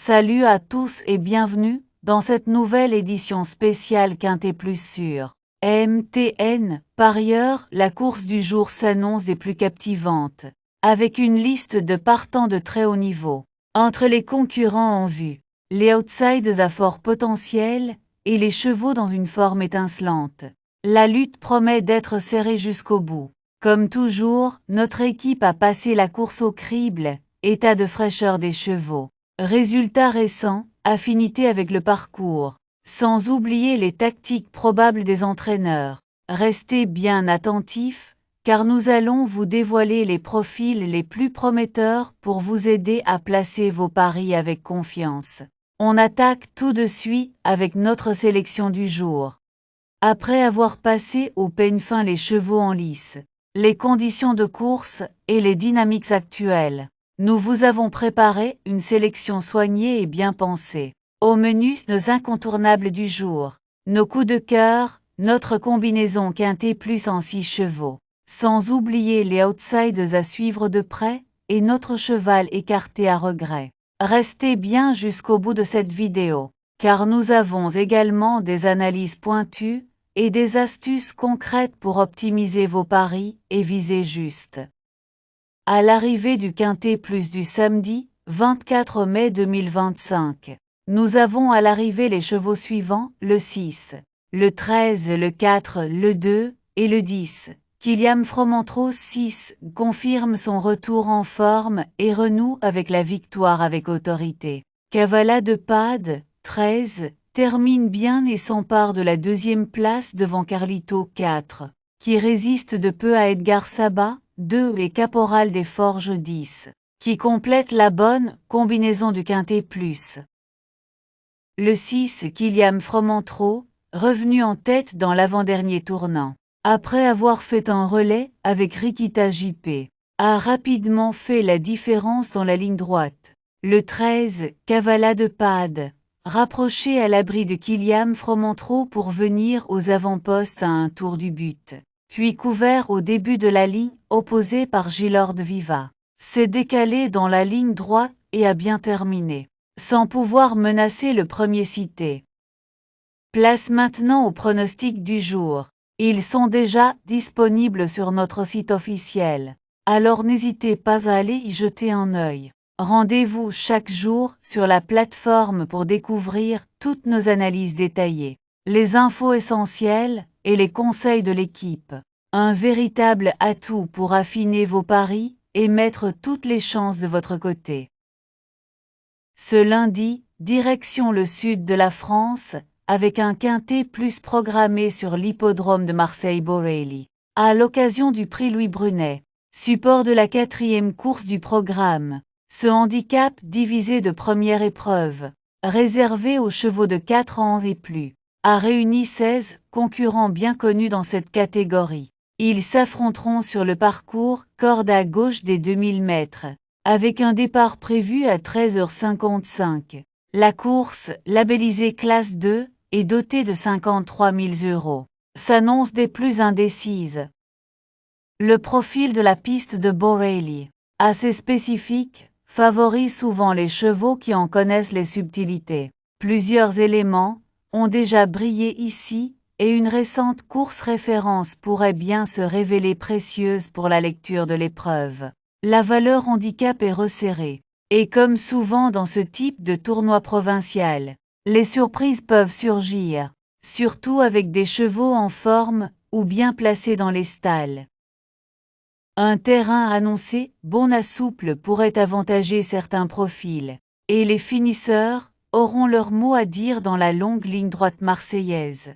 Salut à tous et bienvenue dans cette nouvelle édition spéciale Quintet Plus sur MTN. Par ailleurs, la course du jour s'annonce des plus captivantes, avec une liste de partants de très haut niveau. Entre les concurrents en vue, les outsiders à fort potentiel et les chevaux dans une forme étincelante, la lutte promet d'être serrée jusqu'au bout. Comme toujours, notre équipe a passé la course au crible, état de fraîcheur des chevaux. Résultats récents, affinité avec le parcours, sans oublier les tactiques probables des entraîneurs. Restez bien attentifs, car nous allons vous dévoiler les profils les plus prometteurs pour vous aider à placer vos paris avec confiance. On attaque tout de suite avec notre sélection du jour. Après avoir passé au peigne fin les chevaux en lice, les conditions de course et les dynamiques actuelles, nous vous avons préparé une sélection soignée et bien pensée. Au menu, nos incontournables du jour, nos coups de cœur, notre combinaison Quintet Plus en 6 chevaux, sans oublier les outsiders à suivre de près, et notre cheval écarté à regret. Restez bien jusqu'au bout de cette vidéo, car nous avons également des analyses pointues et des astuces concrètes pour optimiser vos paris et viser juste. À l'arrivée du Quintet Plus du samedi, 24 mai 2025, nous avons à l'arrivée les chevaux suivants, le 6, le 13, le 4, le 2 et le 10. Kylian Fromentro 6 confirme son retour en forme et renoue avec la victoire avec autorité. Cavala de Pad, 13, termine bien et s'empare de la deuxième place devant Carlito 4, qui résiste de peu à Edgar Saba, 2 et Caporal des Forges 10, qui complète la bonne combinaison du Quintet Plus. Le 6, Kylian Fromentro, revenu en tête dans l'avant-dernier tournant, après avoir fait un relais avec Rikita JP, a rapidement fait la différence dans la ligne droite. Le 13, Cavala de Pad, rapproché à l'abri de Kylian Fromentro pour venir aux avant-postes à un tour du but, puis couvert au début de la ligne opposée par Gilord Viva, s'est décalé dans la ligne droite et a bien terminé, sans pouvoir menacer le premier cité. Place maintenant aux pronostics du jour. Ils sont déjà disponibles sur notre site officiel, alors n'hésitez pas à aller y jeter un œil. Rendez-vous chaque jour sur la plateforme pour découvrir toutes nos analyses détaillées, les infos essentielles et les conseils de l'équipe. Un véritable atout pour affiner vos paris et mettre toutes les chances de votre côté. Ce lundi, direction le sud de la France, avec un Quintet Plus programmé sur l'hippodrome de Marseille-Borelli, à l'occasion du prix Louis Brunet, support de la 4e course du programme. Ce handicap divisé de première épreuve, réservé aux chevaux de 4 ans et plus, a réuni 16 concurrents bien connus dans cette catégorie. Ils s'affronteront sur le parcours corde à gauche des 2000 mètres, avec un départ prévu à 13h55. La course, labellisée classe 2, et dotée de 53 000 €, s'annonce des plus indécises. Le profil de la piste de Borelli, assez spécifique, favorise souvent les chevaux qui en connaissent les subtilités. Plusieurs éléments ont déjà brillé ici, et une récente course référence pourrait bien se révéler précieuse pour la lecture de l'épreuve. La valeur handicap est resserrée, et comme souvent dans ce type de tournoi provincial, les surprises peuvent surgir, surtout avec des chevaux en forme ou bien placés dans les stalles. Un terrain annoncé bon à souple pourrait avantager certains profils, et les finisseurs auront leur mot à dire dans la longue ligne droite marseillaise.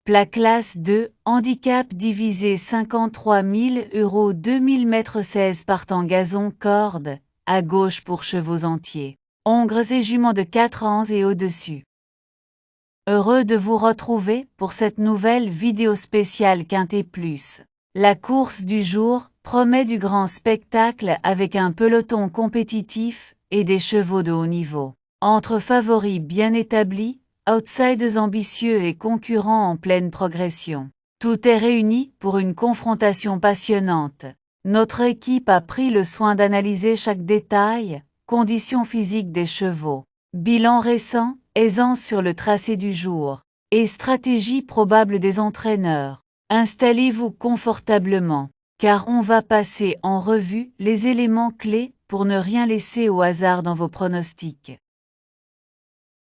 Plat classe 2, handicap divisé 53 000 €, 2000 mètres 16 partant gazon corde, à gauche pour chevaux entiers, hongres et juments de 4 ans et au-dessus. Heureux de vous retrouver pour cette nouvelle vidéo spéciale Quintet Plus. La course du jour promet du grand spectacle avec un peloton compétitif et des chevaux de haut niveau. Entre favoris bien établis, outsiders ambitieux et concurrents en pleine progression. Tout est réuni pour une confrontation passionnante. Notre équipe a pris le soin d'analyser chaque détail, conditions physiques des chevaux. Bilan récent, aisance sur le tracé du jour. Et stratégie probable des entraîneurs. Installez-vous confortablement, car on va passer en revue les éléments clés pour ne rien laisser au hasard dans vos pronostics.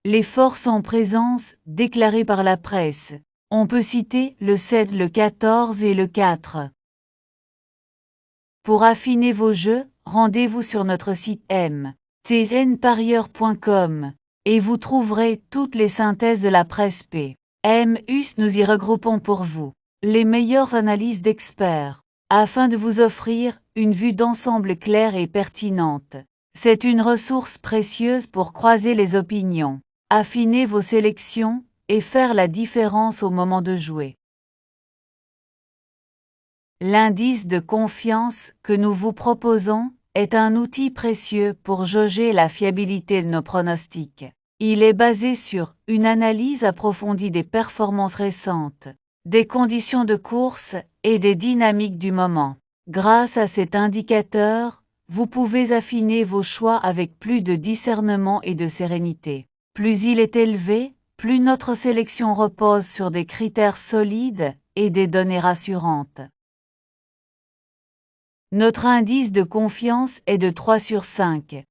Les forces en présence, déclarées par la presse. On peut citer le 7, le 14 et le 4. Pour affiner vos jeux, rendez-vous sur notre site mtnparieur.com et vous trouverez toutes les synthèses de la presse P. M.US. Nous y regroupons pour vous les meilleures analyses d'experts, afin de vous offrir une vue d'ensemble claire et pertinente. C'est une ressource précieuse pour croiser les opinions, affiner vos sélections et faire la différence au moment de jouer. L'indice de confiance que nous vous proposons est un outil précieux pour jauger la fiabilité de nos pronostics. Il est basé sur une analyse approfondie des performances récentes, des conditions de course et des dynamiques du moment. Grâce à cet indicateur, vous pouvez affiner vos choix avec plus de discernement et de sérénité. Plus il est élevé, plus notre sélection repose sur des critères solides et des données rassurantes. Notre indice de confiance est de 3 sur 5.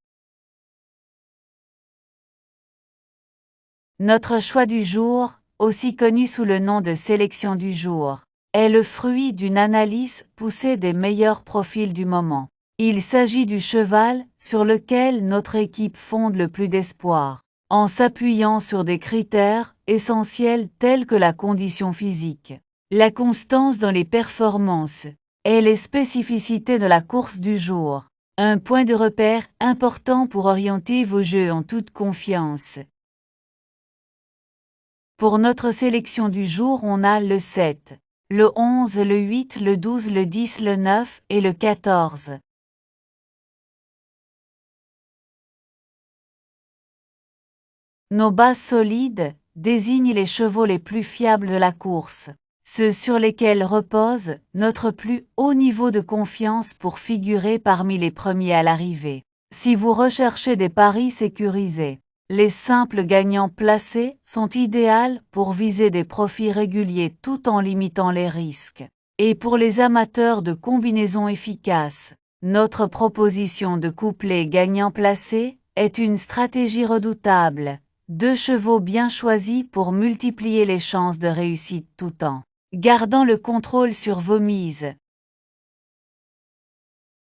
Notre choix du jour, aussi connu sous le nom de sélection du jour, est le fruit d'une analyse poussée des meilleurs profils du moment. Il s'agit du cheval sur lequel notre équipe fonde le plus d'espoir, en s'appuyant sur des critères essentiels tels que la condition physique, la constance dans les performances et les spécificités de la course du jour. Un point de repère important pour orienter vos jeux en toute confiance. Pour notre sélection du jour, on a le 7, le 11, le 8, le 12, le 10, le 9 et le 14. Nos bases solides désignent les chevaux les plus fiables de la course, ceux sur lesquels repose notre plus haut niveau de confiance pour figurer parmi les premiers à l'arrivée. Si vous recherchez des paris sécurisés, les simples gagnants placés sont idéaux pour viser des profits réguliers tout en limitant les risques. Et pour les amateurs de combinaisons efficaces, notre proposition de couplet gagnant placé est une stratégie redoutable. 2 chevaux bien choisis pour multiplier les chances de réussite tout en gardant le contrôle sur vos mises.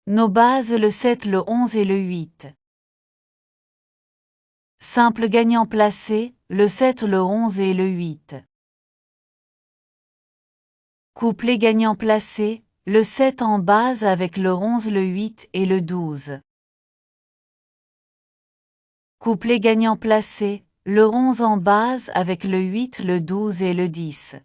Nos bases le 7, le 11 et le 8. Simple gagnant placé, le 7, le 11 et le 8. Couplet gagnant placé, le 7 en base avec le 11, le 8 et le 12. Couplet gagnant placé, le 11 en base avec le 8, le 12 et le 10.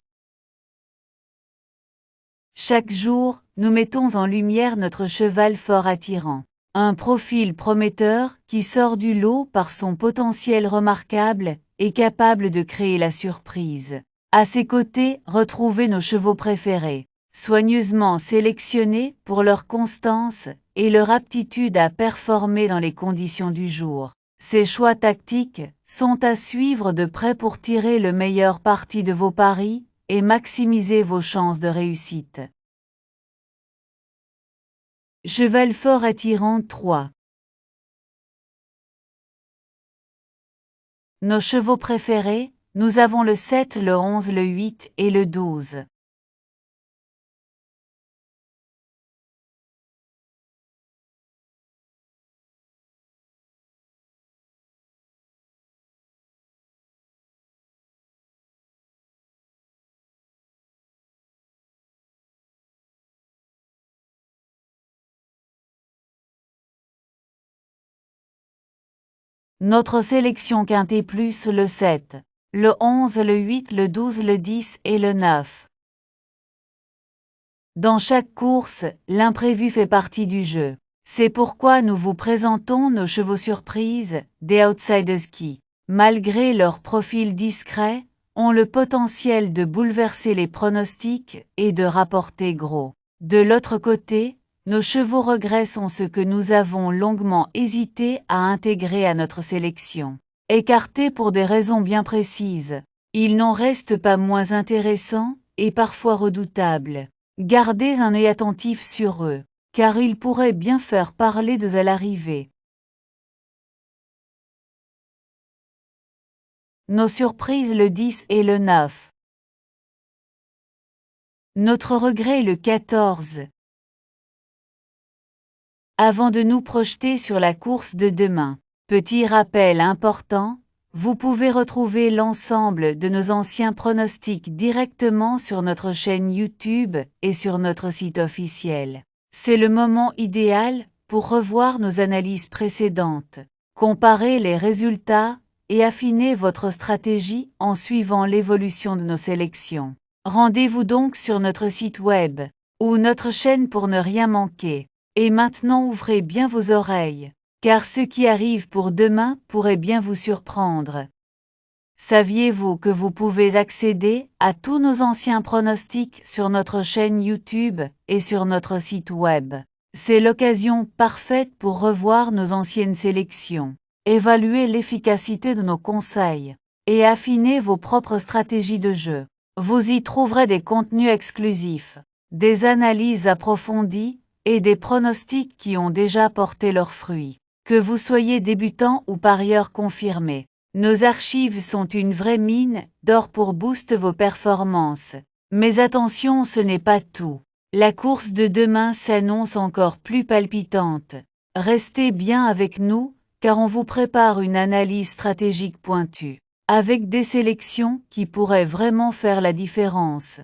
Chaque jour, nous mettons en lumière notre cheval fort attirant. Un profil prometteur qui sort du lot par son potentiel remarquable et capable de créer la surprise. À ses côtés, retrouvez nos chevaux préférés, soigneusement sélectionnés pour leur constance et leur aptitude à performer dans les conditions du jour. Ces choix tactiques sont à suivre de près pour tirer le meilleur parti de vos paris et maximiser vos chances de réussite. Cheval fort attirant 3. Nos chevaux préférés, nous avons le 7, le 11, le 8 et le 12. Notre sélection quintet plus le 7, le 11, le 8, le 12, le 10 et le 9. Dans chaque course, l'imprévu fait partie du jeu. C'est pourquoi nous vous présentons nos chevaux surprises, des outsiders qui, malgré leur profil discret, ont le potentiel de bouleverser les pronostics et de rapporter gros. De l'autre côté, Nos chevaux regrets sont ceux que nous avons longuement hésité à intégrer à notre sélection. Écartés pour des raisons bien précises, ils n'en restent pas moins intéressants, et parfois redoutables. Gardez un œil attentif sur eux, car ils pourraient bien faire parler d'eux à l'arrivée. Nos surprises le 10 et le 9. Notre regret le 14. Avant de nous projeter sur la course de demain, petit rappel important, vous pouvez retrouver l'ensemble de nos anciens pronostics directement sur notre chaîne YouTube et sur notre site officiel. C'est le moment idéal pour revoir nos analyses précédentes, comparer les résultats et affiner votre stratégie en suivant l'évolution de nos sélections. Rendez-vous donc sur notre site web ou notre chaîne pour ne rien manquer. Et maintenant ouvrez bien vos oreilles, car ce qui arrive pour demain pourrait bien vous surprendre. Saviez-vous que vous pouvez accéder à tous nos anciens pronostics sur notre chaîne YouTube et sur notre site web? C'est l'occasion parfaite pour revoir nos anciennes sélections, évaluer l'efficacité de nos conseils, et affiner vos propres stratégies de jeu. Vous y trouverez des contenus exclusifs, des analyses approfondies, et des pronostics qui ont déjà porté leurs fruits. Que vous soyez débutant ou parieur confirmé, nos archives sont une vraie mine d'or pour booster vos performances. Mais attention, ce n'est pas tout. La course de demain s'annonce encore plus palpitante. Restez bien avec nous, car on vous prépare une analyse stratégique pointue, avec des sélections qui pourraient vraiment faire la différence.